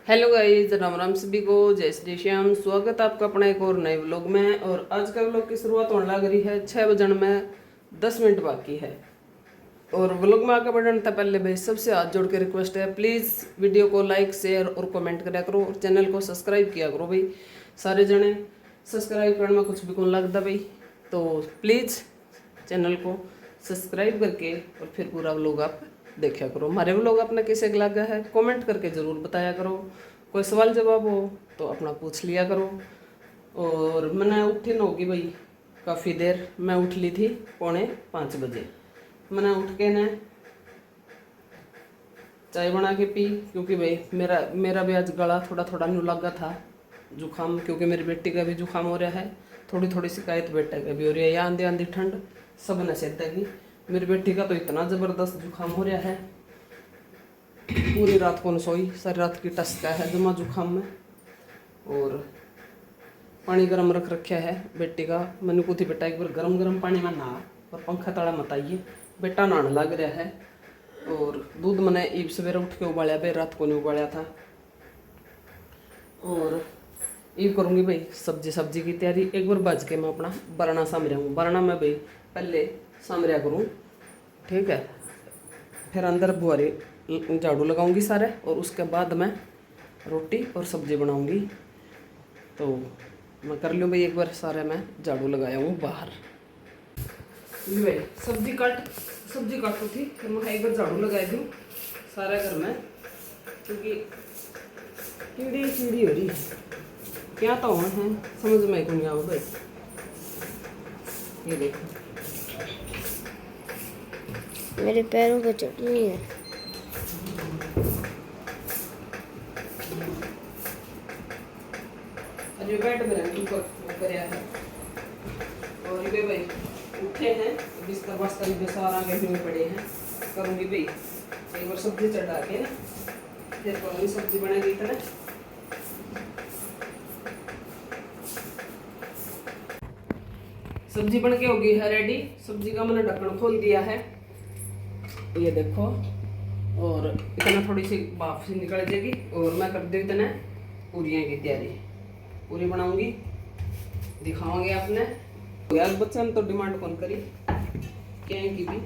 Hello guys, Ram Ram सभी को, जय श्री श्याम। स्वागत है आपका अपना एक और नए व्लॉग में। और आज का व्लॉग की शुरुआत होने लग रही है 6 बजन में 10 मिनट बाकी है। और व्लॉग में आगे बढ़ने से पहले भाई सबसे हाथ जोड़ के रिक्वेस्ट है, प्लीज़ वीडियो को लाइक शेयर और कमेंट करा करो और चैनल को सब्सक्राइब किया करो भाई। सारे जने सब्सक्राइब करने में कुछ भी कौन लगता भाई, तो प्लीज़ चैनल को सब्सक्राइब करके और फिर पूरा व्लॉग आप देखा करो। हमारे व्लॉग अपना कैसे लगा है कमेंट करके ज़रूर बताया करो। कोई सवाल जवाब हो तो अपना पूछ लिया करो। और मैंने उठी न होगी भाई काफ़ी देर, मैं उठ ली थी 4:45 बजे। मैंने उठ के न चाय बना के पी, क्योंकि भाई मेरा भी आज गला थोड़ा थोड़ा न्यू लगा था जुकाम, क्योंकि मेरी बेटी का भी जुकाम हो रहा है। थोड़ी थोड़ी शिकायत बेटे का भी हो रही है, या आंधी आंधी ठंड सब न सहता। मेरी बेटी का तो इतना ज़बरदस्त जुकाम हो रहा है, पूरी रात को न सोई, सारी रात की टसका है जमा जुकाम में। और पानी गर्म रख रखा है बेटी का। मैंने को थी बेटा एक बार गर्म गर्म पानी में नहा और पंखा तड़ा मत आइए, बेटा नहाने लग रहा है। और दूध मैंने ईब सवेरे उठ के उबाला भाई, रात को नहीं उबाला था। और ईब करूँगी भाई सब्जी की तैयारी। एक बार बज के मैं अपना बरना सामरिया हूँ, बरना में भाई पहले सामरिया करूँ, ठीक है। फिर अंदर बुआरी झाड़ू लगाऊंगी सारे, और उसके बाद मैं रोटी और सब्जी बनाऊंगी। तो मैं कर लूँ भाई एक बार सारे मैं झाड़ू लगाया हूँ बाहर। जी भाई सब्जी काटू थी, फिर मैं एक बार झाड़ू लगा दूँ सारे घर में, क्योंकि कीड़ी हो रही है। क्या तो है समझ में नहीं आओ भाई। ये देखो मेरे पैरों पे चटनी है। अरे बेड में है। और ये भाई उठे हैं, बिस्तर बस्तर भी सारा गहने में पड़े हैं। करूँगी भाई एक बार सब्जी चढ़ा के ना, फिर करूँगी सब्जी बनेगी इतना। सब्जी बन के होगी है रेडी। सब्जी का मैंने ढक्कन खोल दिया है, ये देखो। और इतना थोड़ी सी भाप से निकल जाएगी। और मैं कर दी इतना पूरियाँ की तैयारी, पूरी बनाऊंगी, दिखाओगे आपने। यार बच्चा ने तो डिमांड कौन करी क्या की भी,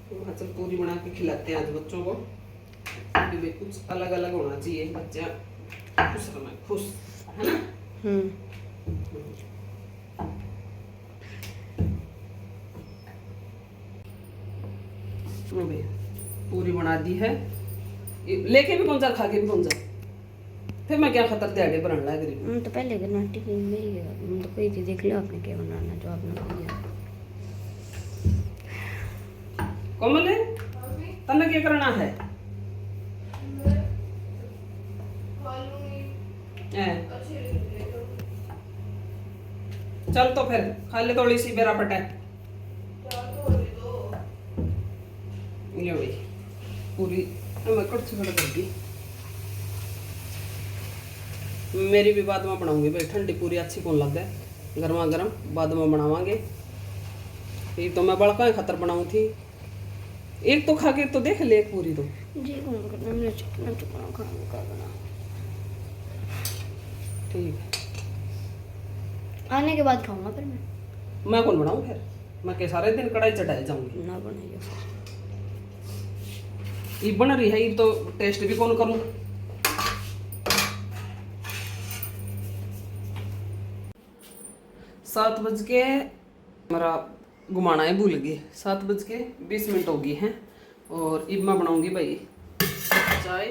तो हाँ चल पूरी बना के खिलाते हैं आज बच्चों को। क्योंकि भाई कुछ अलग अलग होना चाहिए, बच्चा खुश है ना। पूरी बना दी है, लेके भी कौन सा खा के भी कौन सा, फिर मैं क्या खतर त्यागे बनाने लग रही। तो पहले करना ठीक है मेरी है, तो कोई थी देख लो आपने क्या बनाना जो आपने किया। कोमल तन्ने क्या करना है? चल तो फिर खा ले थोड़ी सी बेरा पटा। ये भाई पूरी मैं कड़छी बड़ा कर दी। मेरी भी बाद में बनाऊंगी भाई, ठंडी पूरी अच्छी कौन लगता है, गर्मा गर्म बाद में बनावांगे। ये तो मैं बड़का खतर बनाऊँ थी, एक तो खा के तो देख ले एक पूरी तो जी कौन करना, मैं चुपना खाना का बना। ठीक है आने के बाद खाऊंगा फिर मैं कौन बनाऊँ, फिर मैं के सारे दिन कढ़ाई चढ़ाई जाऊंगी ना बनाइए फिर। ये बन रही है, ये तो टेस्ट भी कौन करूँ। सात बज के मेरा घुमाना है भूल गई, 7:20 हो गई हैं। और इब मैं बनाऊंगी भाई चाय।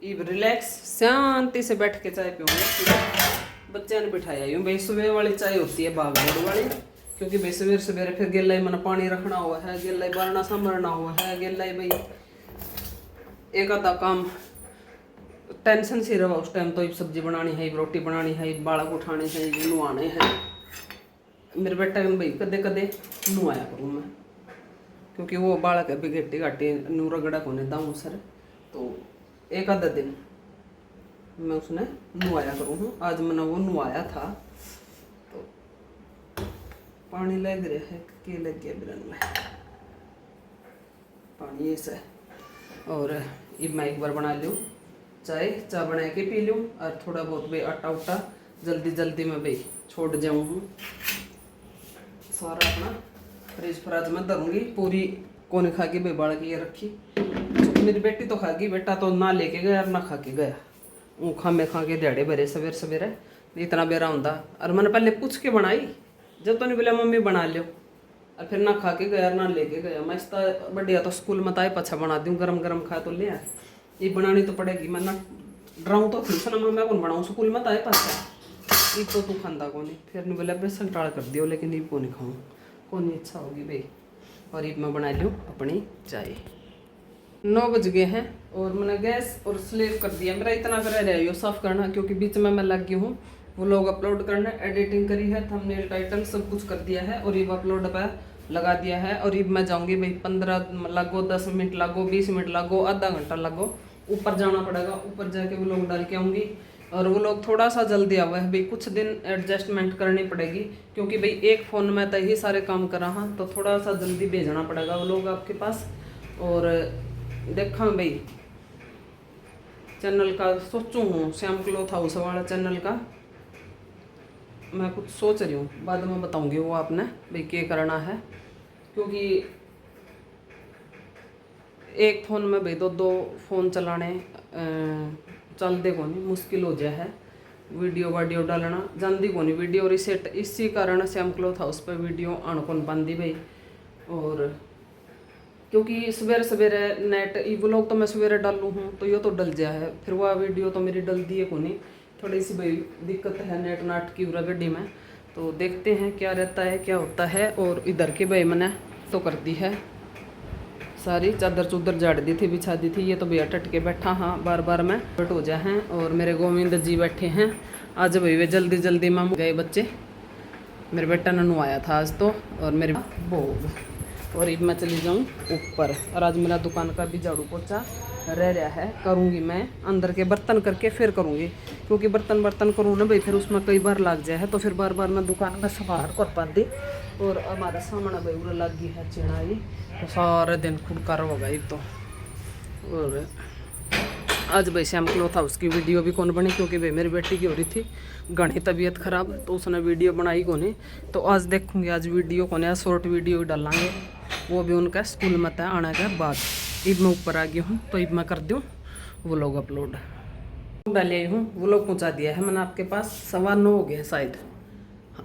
इब रिलैक्स शांति से बैठ के चाय पीऊंगी। बच्चे ने बिठाया यूँ भाई, सुबह वाली चाय होती है भागदौड़ वाली, क्योंकि भाई सवेरे सवेरे फिर गेला मैंने पानी रखना हुआ है, गेला बारना संभरना हुआ है, गेला भाई एक आधा काम टेंशन से रहा उस टाइम। तो इब सब्जी बनानी है, रोटी बनानी है, बालक उठाने हैं, नुआने हैं। मेरे बेटा भाई कदे कदे नुआया करूँ मैं, क्योंकि वो बालक अभी घट्टी घाटी नू रगड़ा को नहीं दाऊँ सर, तो एक आधा दिन मैं उसने नुआया करूँ। आज मैंने वो नुआया था, तो पानी लग रहा है के लग गया बिरन में पानी ऐसा। और ये मैं एक बार बना लूँ चाय बना के पी लूँ और थोड़ा बहुत भाई आटा उटा जल्दी जल्दी में भाई छोड़ जाऊँ हूँ। सारा अपना फ्रिज फ्राज में धरूंगी, पूरी कोने खा के भाई बाढ़ के ये रखी। तो मेरी बेटी तो खा गई, बेटा तो ना लेके गया और ना खा के गया। वो खा के दिहाड़े भरे सवेरे सवेरे इतना बेरा होता। और मैंने पहले पूछ के बनाई, जब तो नहीं बोला मम्मी बना लो, और फिर ना खा के गया ना लेके गया। मैं इसका बढ़िया तो स्कूल में ताई पछा बना दूँ, गरम गरम खा तो ले। ये बनानी तो पड़ेगी, मैं ना डराऊँ तो थी ना, मैं कौन बनाऊँ स्कूल में ताई पछा। ये तो तू खांदा को नहीं, फिर नहीं बोला बेसन टाड़ कर दियो, लेकिन ये को नहीं खाऊँ, को नहीं अच्छा होगी भाई। और ये मैं बना लूँ अपनी चाय। 9 बज गए हैं और मैंने गैस और स्लेव कर दिया। मेरा इतना कर रहा है साफ़ करना, क्योंकि बीच में मैं लग गई हूँ वो लोग अपलोड करना, एडिटिंग करी है, थंबनेल टाइटल सब कुछ कर दिया है और ये अपलोड पर लगा दिया है। और ये मैं जाऊँगी भाई 15 लगो, 10 मिनट लगो, 20 मिनट लगो, आधा घंटा लगो, ऊपर जाना पड़ेगा। ऊपर जाके वो लोग डाल के आऊँगी। और वो लोग थोड़ा सा जल्दी आवा है भाई, कुछ दिन एडजस्टमेंट करनी पड़ेगी, क्योंकि भाई एक फ़ोन में तो ही सारे काम करा हाँ, तो थोड़ा सा जल्दी भेजना पड़ेगा वो लोग आपके पास। और देखा भाई चैनल का सोचूँ हूँ, श्याम क्लॉथ हाउस वाला चैनल का मैं कुछ सोच रही हूँ, बाद में बताऊँगी वो आपने भाई क्या करना है। क्योंकि एक फ़ोन में भाई दो फ़ोन चलाने चलते को नहीं, मुश्किल हो जाए है। वीडियो डालना जानती को नहीं, वीडियो रिसेट, इसी कारण श्याम क्लॉथ हाउस पर वीडियो आन कौन पाती भाई। और क्योंकि सवेरे सवेरे नेट वो लोग तो मैं सवेरे डालूँ हूँ तो ये तो डल जाए है, फिर वह वीडियो तो मेरी डल दी है को नहीं, थोड़ी सी भाई दिक्कत है नेट नाट की उरा गड्डी में। तो देखते हैं क्या रहता है क्या होता है। और इधर के भाई मैंने तो कर दी है सारी, चादर चुदर झाड़ दी थी, बिछा दी थी। ये तो भैया टट के बैठा हाँ, बार बार मैं बट हो जाए हैं। और मेरे गोविंद जी बैठे हैं। आज भाई वे जल्दी जल्दी में गए बच्चे, मेरे बेटा ने नहाया था आज तो, और मेरे भोग। और अब मैं चली जाऊँ ऊपर। और आज मेरा दुकान का भी झाड़ू पोछा रह रहा है, करूँगी मैं अंदर के बर्तन करके फिर करूँगी। क्योंकि बर्तन करूँ ना भाई, फिर उसमें कई बार लग जाए है, तो फिर बार बार मैं दुकान में संभाल कर पाती। और हमारा सामने भाई उड़ा लग गई है चिड़ाई, तो सारे दिन खुड़कार होगा एक तो। और आज भाई श्याम क्लॉथ हाउस की वीडियो भी कौन बनी, क्योंकि भाई मेरी बेटी की हो रही थी घनी तबीयत खराब, तो उसने वीडियो बनाई को नहीं। तो आज देखूँगी, आज वीडियो को नहीं, शॉर्ट वीडियो डालेंगे, वो भी उनका स्कूल में तय आने के बाद। ईद में ऊपर आ गई हूँ तो ईद में कर दूँ वो लोग अपलोड डाल आई हूँ। वो लोग पहुँचा दिया है मैंने आपके पास, 9:15 हो गया शायद,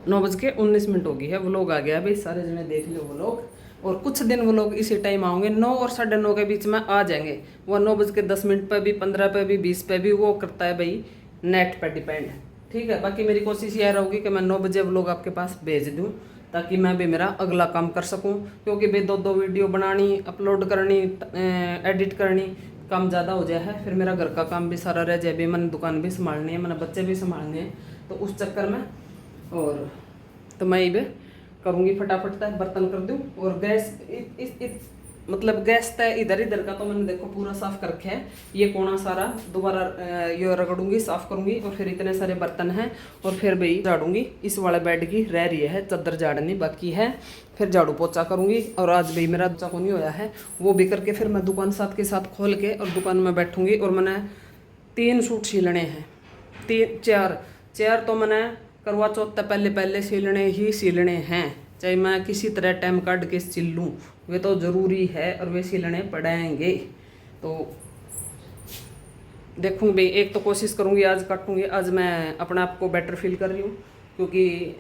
9:19 हो गई है। वो लोग आ गया भाई, सारे जने देख लो वो लोग। और कुछ दिन वो लोग इसी टाइम आएंगे, 9 और 9:30 के बीच में आ जाएंगे। वो 9:10 पर भी, 15 पे भी, 20 पे भी, वो करता है भाई नेट पर डिपेंड, ठीक है। बाकी मेरी कोशिश यह रहेगी कि मैं 9 बजे वो लोग आपके पास भेज दूँ, ताकि मैं भी मेरा अगला काम कर सकूं। क्योंकि भाई दो वीडियो बनानी, अपलोड करनी, एडिट करनी, काम ज़्यादा हो जाए है, फिर मेरा घर का काम भी सारा रह जाए। भी मैंने दुकान भी संभालनी है, मैंने बच्चे भी संभालने हैं, तो उस चक्कर में। और तो मैं ये करूँगी फटाफट तक बर्तन कर दूँ। और गैस मतलब गैस तय इधर का तो मैंने देखो पूरा साफ़ कर रखा है। ये कोना सारा दोबारा ये रगड़ूंगी, साफ़ करूँगी। और फिर इतने सारे बर्तन हैं, और फिर भाई झाड़ूंगी। इस वाले बेड की रह रही है चादर झाड़नी बाकी है, फिर झाड़ू पोछा करूँगी। और आज भाई मेरा बच्चा को नहीं होया है, वो भी करके फिर मैं दुकान साथ के साथ खोल के और दुकान में बैठूँगी। और मैंने 3 सूट सिलने हैं, 4 तो मैंने करवा चौथ तक पहले सिलने हैं, चाहे मैं किसी तरह टाइम काट के सिल लूँ, वे तो ज़रूरी है और वे सिलने पड़ेंगे। तो देखूँगी भाई, एक तो कोशिश करूँगी आज काटूँगी। आज मैं अपने आप को बेटर फील कर रही हूँ, क्योंकि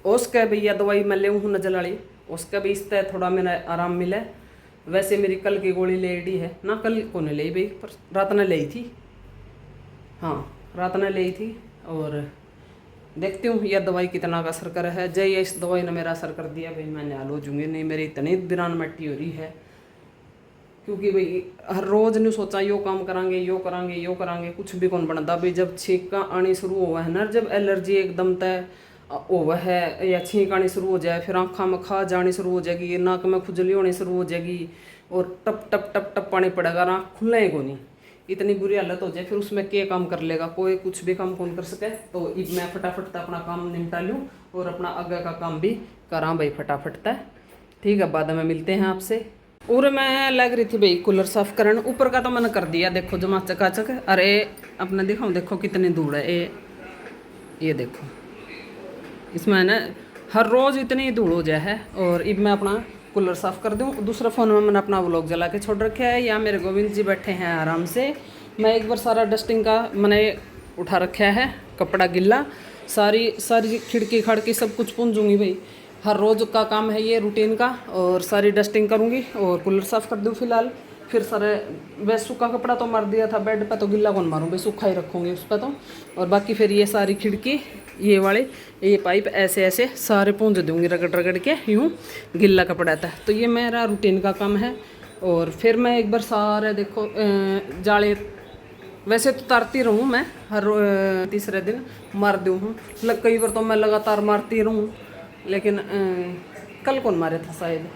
उसका भैया दवाई मैं ले हूँ नजल वाली, उसका भी इस तरह थोड़ा मेरा आराम मिला। वैसे मेरी कल की गोली लेडी है ना, कल को नहीं ली भाई, पर रात ने ली थी, हाँ रात ने ली थी। और देखती हूँ यह दवाई कितना का असर कर है। जय इस दवाई ने मेरा असर कर दिया भाई, मैं न्याल हो जूँगी, नहीं मेरी इतनी बिरान मट्टी हो रही है। क्योंकि भाई हर रोज़ नहीं सोचा यो काम करांगे, यो करांगे, कुछ भी कौन बनता भाई। जब छींका आनी शुरू हुआ है ना, जब एलर्जी एकदम तय हुआ है या छींक आनी शुरू हो जाए, फिर आँखों में खा जानी शुरू हो जाएगी, नाक में खुजली होनी शुरू हो जाएगी, और टप टप टप टप पानी पड़ेगा, आँख खुले को नहीं, इतनी बुरी हालत हो जाए, फिर उसमें क्या काम कर लेगा कोई, कुछ भी काम कौन कर सके। तो अब मैं फटाफट अपना काम निपटा लूँ और अपना आगे का काम भी करा भाई फटाफट तक, ठीक है। बाद में मिलते हैं आपसे। और मैं लग रही थी भाई कूलर साफ करन, ऊपर का तो मैंने कर दिया, देखो जमा चकाचक। अरे अपना दिखाऊं, देखो कितनी धूल है ये देखो, इसमें ना हर रोज़ इतनी धूल हो जाए है। और अब मैं अपना कूलर साफ़ कर दूँ। दूसरा फ़ोन में मैंने अपना व्लॉग जला के छोड़ रखा है। यहाँ मेरे गोविंद जी बैठे हैं आराम से। मैं एक बार सारा डस्टिंग का मैंने उठा रखा है, कपड़ा गिल्ला, सारी खिड़की खड़की सब कुछ पूंजूंगी भाई। हर रोज़ का काम है ये, रूटीन का। और सारी डस्टिंग करूँगी और कूलर साफ़ कर दूँ फिलहाल। फिर सारे वैसे सूखा कपड़ा तो मार दिया था बेड पे, तो गिल्ला कौन मारूँ भाई, सूखा ही रखूँगी उस पर तो। और बाकी फिर ये सारी खिड़की, ये वाले ये पाइप ऐसे ऐसे सारे पूंज दूँगी रगड़ रगड़ के, यूँ गिल्ला कपड़ा था। तो ये मेरा रूटीन का काम है। और फिर मैं एक बार सारे देखो जाले वैसे तो तारती रहूँ मैं, हर तीसरे दिन मार दूँ हूँ। कई बार तो मैं लगातार मारती रहूँ, लेकिन कल कौन मारा था, शायद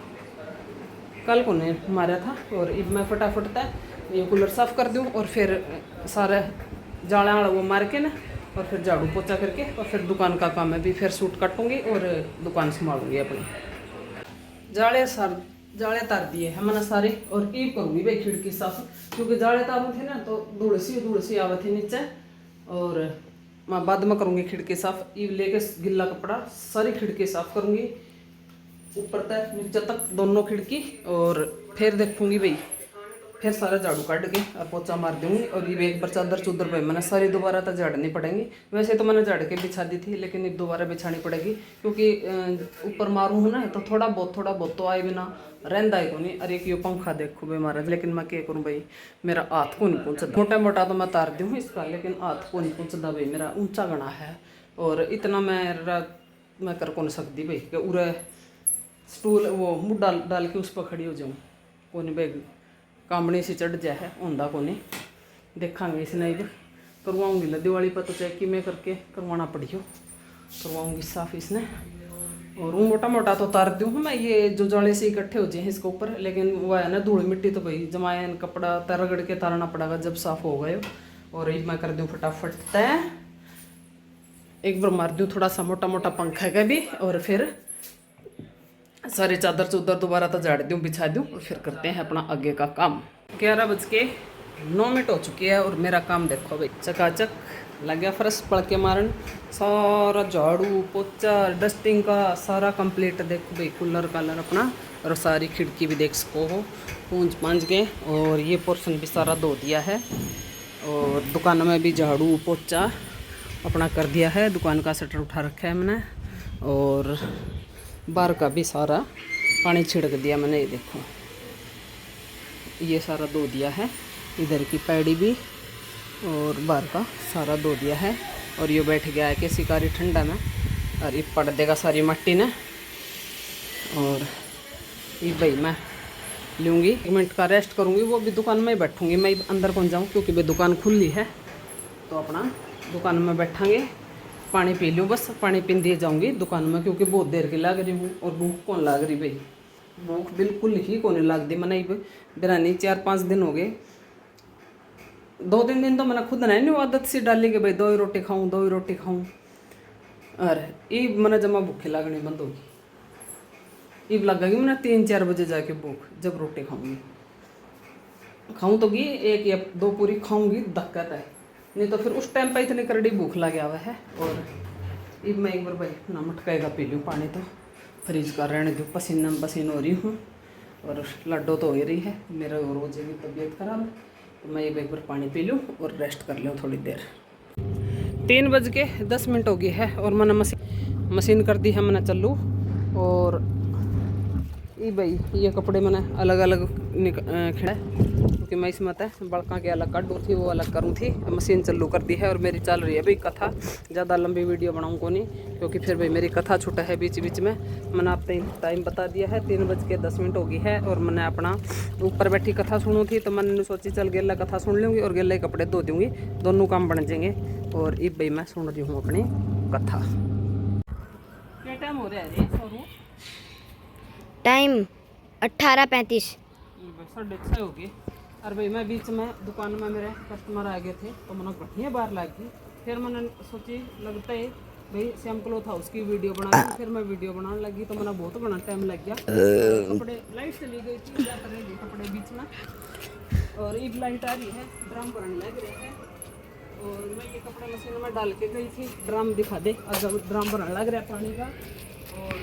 कल को नहीं मारा था। और अब मैं फटाफट तक ये कूलर साफ़ कर दूँ और फिर सारा जाड़ा वाला वो मार के ना, और फिर झाड़ू पोछा करके, और फिर दुकान का काम है भी, फिर सूट काटूँगी और दुकान संभालूँगी अपनी। जाले तार दिए है मैंने सारे, और ईब करूँगी भाई खिड़की साफ, क्योंकि जाले तारू थे ना तो धूल सी आवे थी नीचे। और मैं बाद में करूँगी खिड़की साफ। ईब लेके गिल्ला कपड़ा सारी खिड़की साफ करूँगी, ऊपर तक नीचे तक दोनों खिड़की। और फिर देखूँगी भाई, फिर सारा झाड़ू काट के और पोछा मार दूँगी। और ये एक बार चादर चुदर पे मैंने सारी दोबारा तो झाड़नी पड़ेंगी। वैसे तो मैंने झाड़ के बिछा दी थी, लेकिन अब दोबारा बिछानी पड़ेगी, क्योंकि ऊपर मारूँ हूँ ना तो थोड़ा बहुत तो आए बिना रहता है को नहीं। अरे ये पंखा देखो भाई महाराज, लेकिन मैं क्या करूँ भाई, मेरा हाथ को नहीं पहुँचता। मोटा मोटा तो मैं तार दूँ इसका, लेकिन हाथ को नहीं पहुँचता भाई, मेरा ऊँचा गणा है। और इतना मैं कर कौन सकती भाई कि उरे स्टूल वो मुँह डाल के उस पर खड़ी हो जाऊँ, कोनी भाई कामड़ी से चढ़ जाए है होंदा कोनी। देखांगे इसने अब करवाऊँगी ला दिवाली पर, तो चाहे कि मैं करके करवाना पड़ियो, करवाऊँगी साफ इसने। और वो मोटा मोटा तो तार दूँ मैं, ये जो जाले से इकट्ठे हो जाए इसके ऊपर, लेकिन वो है ना धूल मिट्टी तो भाई जमायन कपड़ा रगड़ के तारना पड़ेगा जब साफ हो गए। और अब मैं कर दूँ फटाफट तय, एक बार मार दूँ थोड़ा सा मोटा मोटा पंखा का भी, और फिर सारे चादर चूदर दोबारा तो झाड़ दूँ बिछा दूँ, और फिर करते हैं अपना आगे का काम। 11:09 हो चुकी है और मेरा काम देखो भाई चकाचक लग गया। फर्श पड़ के मारन, सारा झाड़ू पोछा डस्टिंग का सारा कंप्लीट। देखो भाई कूलर कालर अपना, और सारी खिड़की भी देख सको हो पूंज पांज के। और ये पोर्शन भी सारा धो दिया है, और दुकान में भी झाड़ू पोछा अपना कर दिया है। दुकान का शटर उठा रखा है मैंने, और बाहर का भी सारा पानी छिड़क दिया मैंने। ये देखो ये सारा धो दिया है, इधर की पैड़ी भी और बाहर का सारा धो दिया है। और ये बैठ गया है कि शिकारी ठंडा में, और ये पड़ देगा सारी मट्टी ने। और ये भाई मैं लूँगी 1 मिनट का रेस्ट करूँगी, वो भी दुकान में ही बैठूँगी, मैं अंदर कौन जाऊँ, क्योंकि भाई दुकान खुली है। तो अपना दुकान में बैठांगे, पानी पी लूँ बस, पानी पीन दिए जाऊँगी दुकान में, क्योंकि बहुत देर की लग रही हूँ। और भूख कौन लग रही भाई, भूख बिल्कुल ही कौन लगती। मैंने बिरानी 4-5 दिन हो गए, 2-3 दिन तो मैंने खुद नहीं आदत सी डाली कि भाई 2 ही रोटी खाऊँ। अरे ये मैंने जमा भूखे लगनी बंद होगी। ईब लगेगी मैंने 3-4 बजे जाके भूख, जब रोटी खाऊँ तो 1 या 2 पूरी खाऊँगी, दिक्कत है। नहीं तो फिर उस टाइम पर इतनी करड़ी भूख लगे हुआ है। और अब मैं एक बार भाई ना मटकाएगा पी लूँ पानी, तो फ्रिज का रहने दूँ, पसीना हो रही हूँ। और लड्डो तो हो ही रही है, मेरा रोज़ की तबीयत खराब है। तो मैं एक बार पानी पी लूँ और रेस्ट कर लूँ थोड़ी देर। 3:10 हो गई है, और मैंने मशीन कर दी है मैंने चालू। और ये भाई ये कपड़े मैंने अलग अलग खड़ा, क्योंकि मैं इसमें बड़का के अलग काटूँ थी, वो अलग करूँ थी। मशीन चालू कर दी है और मेरी चल रही है भाई कथा। ज़्यादा लंबी वीडियो बनाऊँ को नहीं, क्योंकि फिर भाई मेरी कथा छूटा है बीच बीच में। मैंने आप टाइम बता दिया है, 3:10 हो गई है। और मैंने अपना ऊपर बैठी कथा सुनू थी, तो मैंने सोची चल गेला कथा सुन लूँगी और गेला कपड़े धो दूँगी, दोनों काम बन जाएंगे। और अब भाई मैं सुन रही हूँ अपनी कथा। क्या टाइम हो रहा है सोरू? टाइम 18:35। 6:30 हो गए। और भाई मैं बीच में दुकान में मेरे कस्टमर आ गए थे, तो मैंने घटिया बाहर लागी। फिर मैंने सोची लगता है भाई श्याम क्लॉथ हाउस की वीडियो बना ली, फिर मैं वीडियो बनाने लगी तो मेरा बहुत बड़ा टाइम लग गया। कपड़े लाइट चली गई थी, जाते रह गए कपड़े बीच में, और एक लाइट आ रही है, ड्रम भरने लग रहे हैं। और मैं ये कपड़े मशीन में डाल के गई थी। ड्रम दिखा दे, अगर ड्रम भरने लग रहा है पानी का। और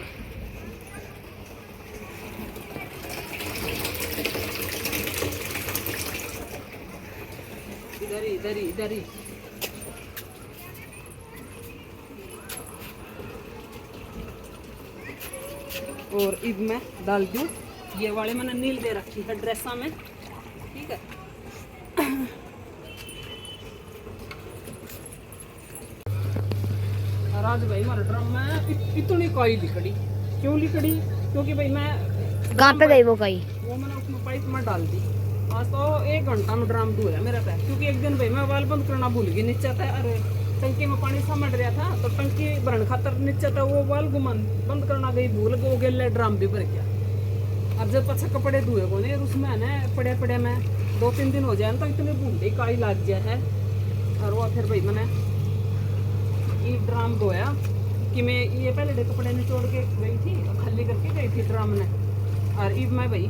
इधर ही और इब मैं डाल दूँ। ये वाले मैंने नील दे रखी है ड्रेसा में, ठीक है। और आज भाई हमारे ड्रम में इतनी काई लिकड़ी, क्यों लिकड़ी? क्योंकि भाई मैं कहाँ पे गई वो काई? वो मैंने उसमें पाइप में डाल दी। आज तो 1 घंटा में ड्रम धोया मेरा पैर, क्योंकि एक दिन भाई मैं वाल बंद करना भूल गई नीचे था। अरे टंकी में पानी समझ रहा था तो टंकी भरन खातर नीचे था, वो वाल घुमान बंद करना गई भूल गई, वो गेले ड्रम भी भर गया। अब जब अच्छा कपड़े धोए को नहीं, उसमें है ना पड़े में 2-3 दिन हो जाए तो इतनी बूंदी काई लग गया है। और वो फिर भाई मैंने ये ड्रम धोया कि मैं ये पहले कपड़े निचोड़ के गई थी और खाली करके गई थी ड्रम ने। और इब मैं भाई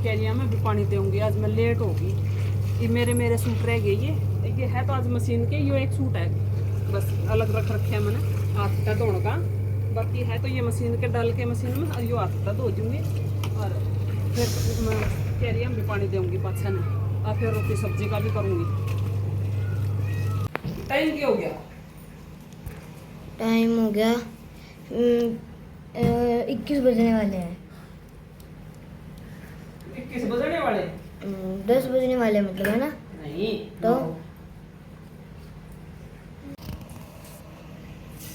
कह लिया मैं भी पानी दूँगी, आज मैं लेट होगी। ये मेरे सूट रह गए, ये है तो आज मशीन के, ये एक सूट है बस अलग रख रखे हैं मैंने हाथ का धोने का। बाकी है तो ये मशीन के डाल के मशीन में, और ये हाथ का धो दूँगी। और फिर मैं कह रही हूँ भी पानी दूँगी पाछा ने, और फिर रोटी सब्जी का भी करूँगी। टाइम क्या हो गया? टाइम हो गया 21 बजने वाले हैं। 21 बजने वाले? 10 बजने वाले मतलब, है ना? नहीं तो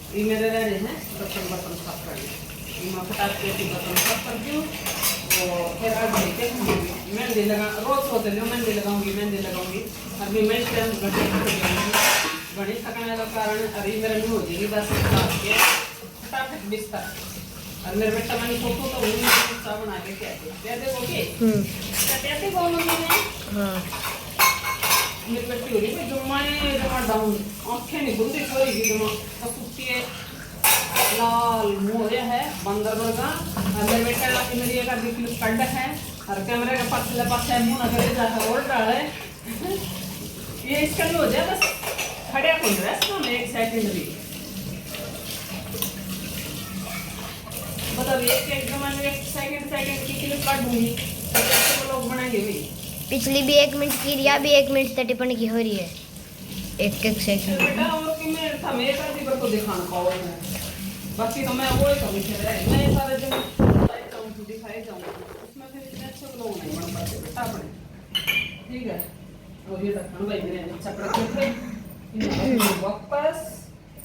ये मेरे रह रहे हैं बर्तन साफ करने। मैं फटाक से बर्तन साफ करती हूँ और फिर आज लेके मेहंदी लगा, रोज सोचते हो मेहंदी लगाऊंगी। अभी मैं घड़ी थकने का कारण अभी मेरे नहीं हो जाएगी 10 साल के फटाफट बिस्तर। और मेरे बेटा मैंने फोटो तो वही हिस्सा बना के क्या देखोगे? कहते को मम्मी ने हाँ मेरे बेटी हो रही है जमा डाउन, आँखें नहीं खुलती, सोएगी जमा सुस्ती है, लाल मुँह है बंदर वर्गा। और मेरे बेटा का मेरी एक आदमी क्लिप कट है और कैमरे के पास है मुँह नजर जाकर और डाले। ये इसका भी हो जाए बस खड़े खुल रहा है इसमें 1 सेकंड भी। मतलब एक सेकंड की क्लिप काट दूंगी तो कैसे वो लोग बनाएंगे भाई? पिछली भी 1 मिनट की रिया भी 1 मिनट से टिप्पणी की हो रही है, एक सेकंड। बेटा और कि मैं था मेरे का भी को दिखाना पाओ मैं, बाकी तो मैं वो ही कमी कर रहा है। मैं सारे दिन दिखाई जाऊंगा उसमें फिर इतने अच्छे लोग नहीं बन पाते बेटा अपने, ठीक है। और ये ढक्कन भाई मेरे अच्छा रखे थे वापस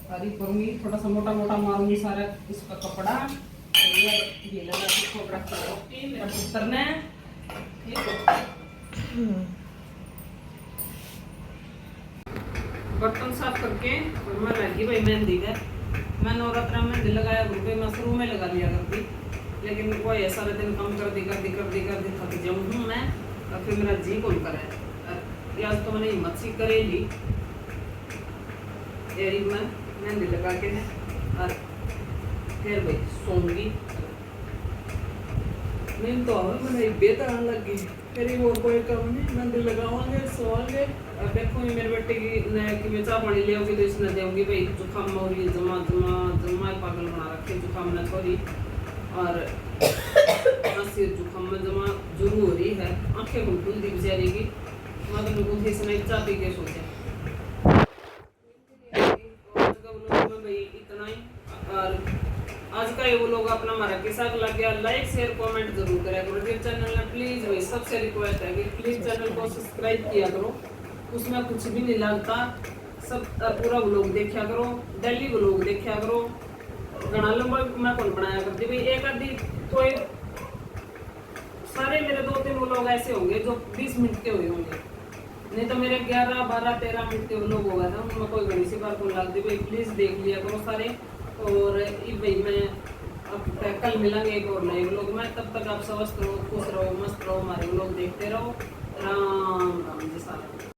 सारी करूंगी, थोड़ा सा मोटा मारूंगी सारा इसका कपड़ा। और ये लगा के कपड़ा करूंगी मेरा पुत्र ने, ठीक है। बर्तन साफ करके और मैं लगी भाई मेहंदी है। मैं नवरात्रा में मेहंदी लगाया करती, मैं शुरू में लगा लिया करती, लेकिन वो ये सारे दिन काम कर दी थक जाऊँ मैं, और फिर मेरा जी कौन करे। आज तो मैंने हिम्मत सी करेली मैं मेहंदी लगा के है और फिर भाई सोऊंगी। नींद तो और मैंने बेहतर आने लगी, फिर वो कोई काम नहीं, मेहंदी लगावांगे सोवांगे। अब देखो मेरे बेटे की मैं चाह पानी ले आऊँगी तो इसने देंगी भाई जुकाम हो रही है, जमा पागल बना रखे जुकाम ने थोड़ी, और सिर जुकाम में जमा जरूर हो रही है, आंखें खुल दी बेचारी की। मैं तो बिल्कुल इसने चाह पी के सोचे भाई इतना ही। और आज का ये वो लोग अपना हमारा किस्सा लग गया, लाइक शेयर कमेंट जरूर करा करो। फिर चैनल में प्लीज भाई सबसे रिक्वेस्ट है कि प्लीज चैनल को सब्सक्राइब किया करो, उसमें कुछ भी नहीं लगता, सब पूरा व्लॉग देखा करो, डेली व्लॉग देखा करो। घना लंबा मैं कौन बनाया करती भाई, एक आधी कोई सारे मेरे 2-3 व्लॉग ऐसे होंगे जो 20 मिनट के हुए होंगे, नहीं तो मेरे 11, 12, 13 मिनट के व्लॉग हो गए थे, उनमें कोई घड़ी सी बार कौन लगती भाई। प्लीज देख लिया करो सारे। और भाई मैं अब कल मिलेंगे एक और नए व्लॉग में, तब तक आप स्वस्थ रहो, खुश रहो, मस्त रहो, हमारे व्लॉग देखते रहो। राम राम जी सारा।